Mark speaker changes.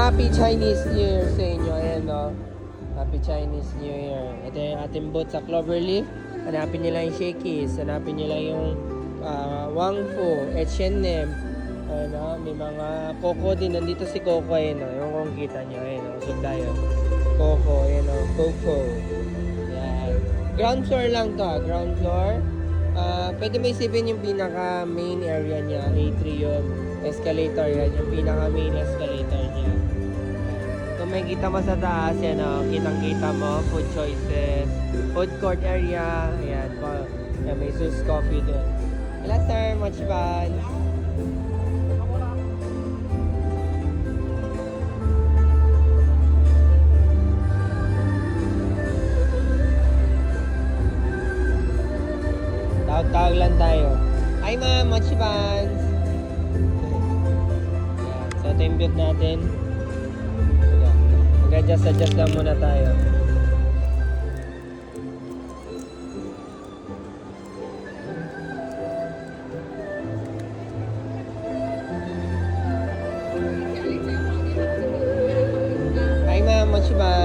Speaker 1: Happy Chinese New Year sa inyo. Ayan, no? Happy Chinese New Year. Ito yung ating booth sa Cloverleaf. Hanapin nyo lang yung Shakey's. Hanapin nyo lang yung Wang Fu, H&M. Ayan, no? May mga Coco din. Nandito si Coco, ayan, no? Yung kung kita nyo. Ayan, no? Usog tayo. Coco, ayan, no? Coco. Ayan. Ground floor lang to, ground floor. Pwede may isipin yung pinaka main area niya, atrium, escalator yan, yung pinaka main escalator niya. Kung may kita mo sa taas, yan o, kitang-kita mo, food choices, food court area, ayan po, yan, may Zeus Coffee doon. Hello sir, much fun! Tawag lang tayo. Hi ma'am, much fans! So ito yung build natin. Mag-adjust lang muna tayo. Hi ma'am, much fans!